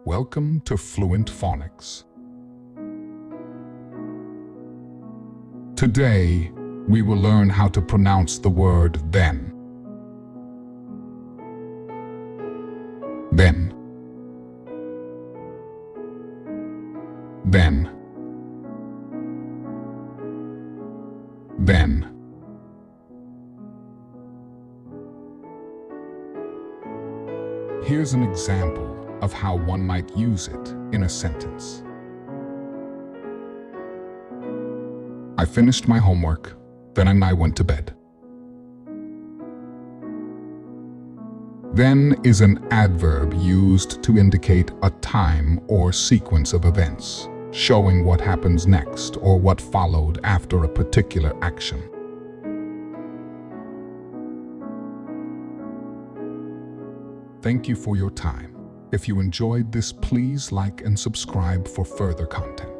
Welcome to Fluent Phonics. Today, we will learn how to pronounce the word then. Then. Then. Then. Here's an example of how one might use it in a sentence. I finished my homework, then I went to bed. Then is an adverb used to indicate a time or sequence of events, showing what happens next or what followed after a particular action. Thank you for your time. If you enjoyed this, please like and subscribe for further content.